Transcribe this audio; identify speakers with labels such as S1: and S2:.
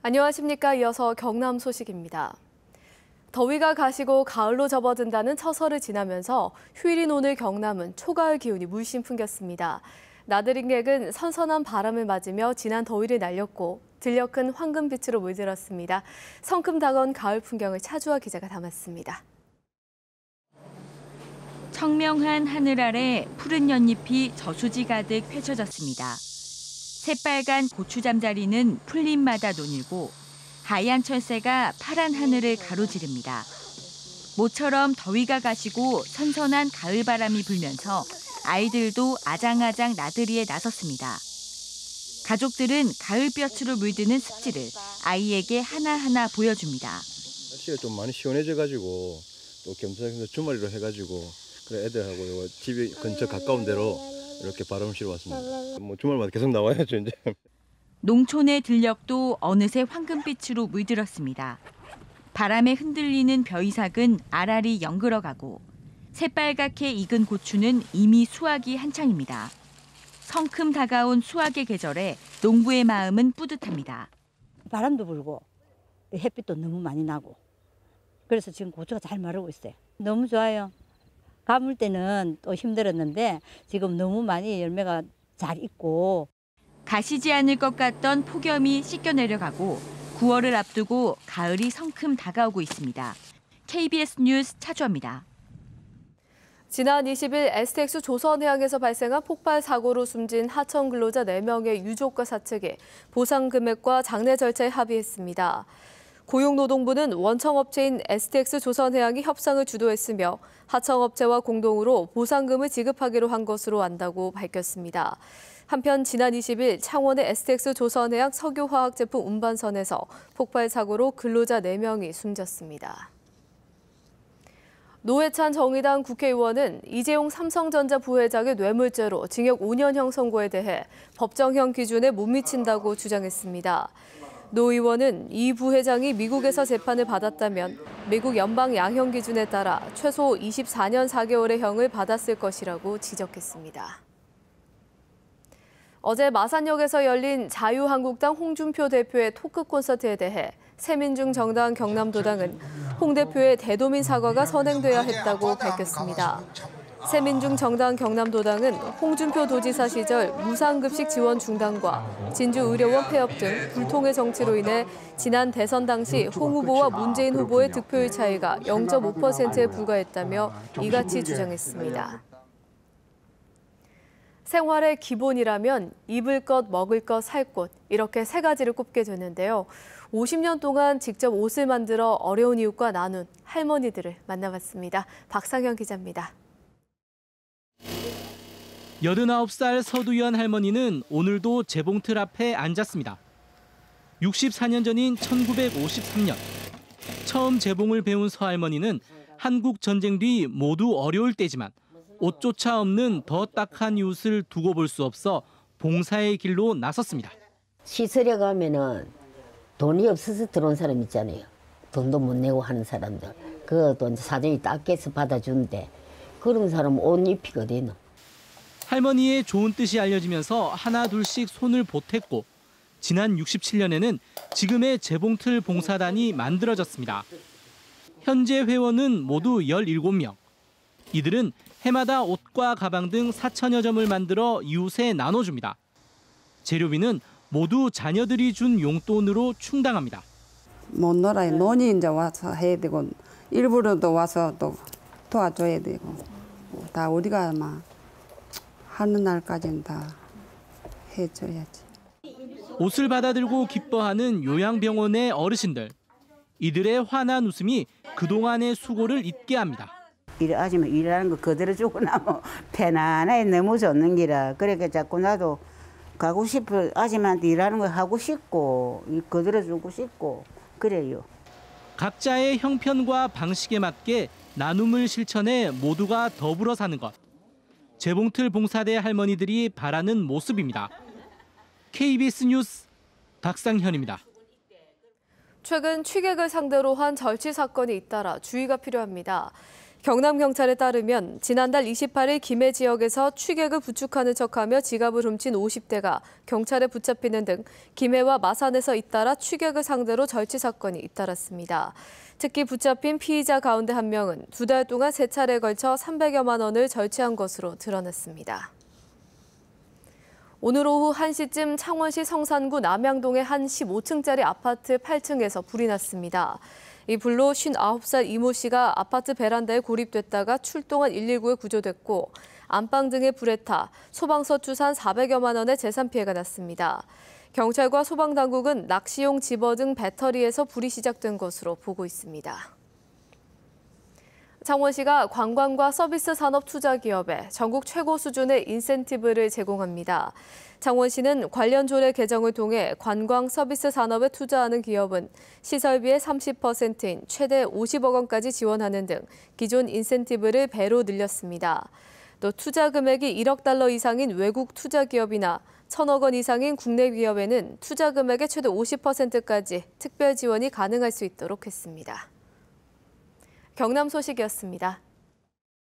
S1: 안녕하십니까. 이어서 경남 소식입니다. 더위가 가시고 가을로 접어든다는 처서를 지나면서 휴일인 오늘 경남은 초가을 기운이 물씬 풍겼습니다. 나들이객은 선선한 바람을 맞으며 진한 더위를 날렸고 들녘은 황금빛으로 물들었습니다. 성큼 다가온 가을 풍경을 차주아 기자가 담았습니다.
S2: 청명한 하늘 아래 푸른 연잎이 저수지 가득 펼쳐졌습니다. 새빨간 고추 잠자리는 풀잎마다 논일고 하얀 철새가 파란 하늘을 가로지릅니다. 모처럼 더위가 가시고 선선한 가을 바람이 불면서 아이들도 아장아장 나들이에 나섰습니다. 가족들은 가을볕으로 물드는 습지를 아이에게 하나하나 보여줍니다.
S3: 날씨가 좀 많이 시원해져가지고 또 겸사겸사 주말로 해가지고 그래 애들하고 집이 근처 가까운 데로 이렇게 바람을 쐬러 왔습니다. 뭐 주말마다 계속 나와야죠 이제.
S2: 농촌의 들녘도 어느새 황금빛으로 물들었습니다. 바람에 흔들리는 벼이삭은 알알이 연그러가고 새빨갛게 익은 고추는 이미 수확이 한창입니다. 성큼 다가온 수확의 계절에 농부의 마음은 뿌듯합니다.
S4: 바람도 불고 햇빛도 너무 많이 나고 그래서 지금 고추가 잘 마르고 있어요. 너무 좋아요. 가물 때는 또 힘들었는데 지금 너무 많이 열매가 잘 익고
S2: 가시지 않을 것 같던 폭염이 씻겨 내려가고 9월을 앞두고 가을이 성큼 다가오고 있습니다. KBS 뉴스 차주아입니다.
S1: 지난 20일 STX 조선해양에서 발생한 폭발 사고로 숨진 하청 근로자 4명의 유족과 사측이 보상 금액과 장례 절차에 합의했습니다. 고용노동부는 원청업체인 STX 조선해양이 협상을 주도했으며 하청업체와 공동으로 보상금을 지급하기로 한 것으로 안다고 밝혔습니다. 한편 지난 20일 창원의 STX 조선해양 석유화학제품 운반선에서 폭발 사고로 근로자 4명이 숨졌습니다. 노회찬 정의당 국회의원은 이재용 삼성전자 부회장의 뇌물죄로 징역 5년형 선고에 대해 법정형 기준에 못 미친다고 주장했습니다. 노 의원은 이 부회장이 미국에서 재판을 받았다면 미국 연방 양형 기준에 따라 최소 24년 4개월의 형을 받았을 것이라고 지적했습니다. 어제 마산역에서 열린 자유한국당 홍준표 대표의 토크 콘서트에 대해 새민중정당 경남도당은 홍 대표의 대도민 사과가 선행돼야 했다고 밝혔습니다. 새민중정당 경남도당은 홍준표 도지사 시절 무상급식 지원 중단과 진주의료원 폐업 등 불통의 정치로 인해 지난 대선 당시 홍 후보와 문재인 후보의 득표율 차이가 0.5%에 불과했다며 이같이 주장했습니다. 생활의 기본이라면 입을 것, 먹을 것, 살 곳 이렇게 세 가지를 꼽게 되는데요. 50년 동안 직접 옷을 만들어 어려운 이웃과 나눈 할머니들을 만나봤습니다. 박상현 기자입니다.
S5: 89살 서두연 할머니는 오늘도 재봉틀 앞에 앉았습니다. 64년 전인 1953년 처음 재봉을 배운 서 할머니는 한국 전쟁 뒤 모두 어려울 때지만 옷조차 없는 더 딱한 이웃을 두고 볼 수 없어 봉사의 길로 나섰습니다.
S6: 시설에 가면은 돈이 없어서 들어온 사람 있잖아요. 돈도 못 내고 하는 사람들. 그것도 이제 사정이 딱해서 받아주는데 그런 사람은 옷 입히거든요.
S5: 할머니의 좋은 뜻이 알려지면서 하나 둘씩 손을 보탰고 지난 67년에는 지금의 재봉틀 봉사단이 만들어졌습니다. 현재 회원은 모두 17명. 이들은 해마다 옷과 가방 등 4천여 점을 만들어 이웃에 나눠줍니다. 재료비는 모두 자녀들이 준 용돈으로 충당합니다.
S7: 못 놀아요. 논이 이제 와서 해야 되고 일부러도 와서 또 도와줘야 되고 다 우리가 막 하는 날까지는 다 해줘야지.
S5: 옷을 받아들고 기뻐하는 요양병원의 어르신들. 이들의 환한 웃음이 그동안의 수고를 잊게 합니다.
S8: 일하지만 일하는 거 그대로 주고 나면 편안해 너무 좋는 기라. 그러니까 자꾸 나도 가고 싶어 아줌마한테 일하는 거 하고 싶고 그대로 주고 싶고 그래요.
S5: 각자의 형편과 방식에 맞게 나눔을 실천해 모두가 더불어 사는 것. 재봉틀 봉사대 할머니들이 바라는 모습입니다. KBS 뉴스 박상현입니다.
S1: 최근 취객을 상대로 한 절취 사건이 잇따라 주의가 필요합니다. 경남경찰에 따르면 지난달 28일 김해 지역에서 취객을 부축하는 척하며 지갑을 훔친 50대가 경찰에 붙잡히는 등 김해와 마산에서 잇따라 취객을 상대로 절취 사건이 잇따랐습니다. 특히 붙잡힌 피의자 가운데 한 명은 2달 동안 3차례에 걸쳐 300여만 원을 절취한 것으로 드러났습니다. 오늘 오후 1시쯤 창원시 성산구 남양동의 한 15층짜리 아파트 8층에서 불이 났습니다. 이 불로 59살 이모 씨가 아파트 베란다에 고립됐다가 출동한 119에 구조됐고 안방 등에 불에 타 소방서 추산 400여만 원의 재산 피해가 났습니다. 경찰과 소방당국은 낚시용 집어 등 배터리에서 불이 시작된 것으로 보고 있습니다. 창원시가 관광과 서비스 산업 투자 기업에 전국 최고 수준의 인센티브를 제공합니다. 창원시는 관련 조례 개정을 통해 관광 서비스 산업에 투자하는 기업은 시설비의 30%인 최대 50억 원까지 지원하는 등 기존 인센티브를 배로 늘렸습니다. 또 투자 금액이 1억 달러 이상인 외국 투자 기업이나 1,000억 원 이상인 국내 기업에는 투자 금액의 최대 50%까지 특별 지원이 가능할 수 있도록 했습니다. 경남 소식이었습니다.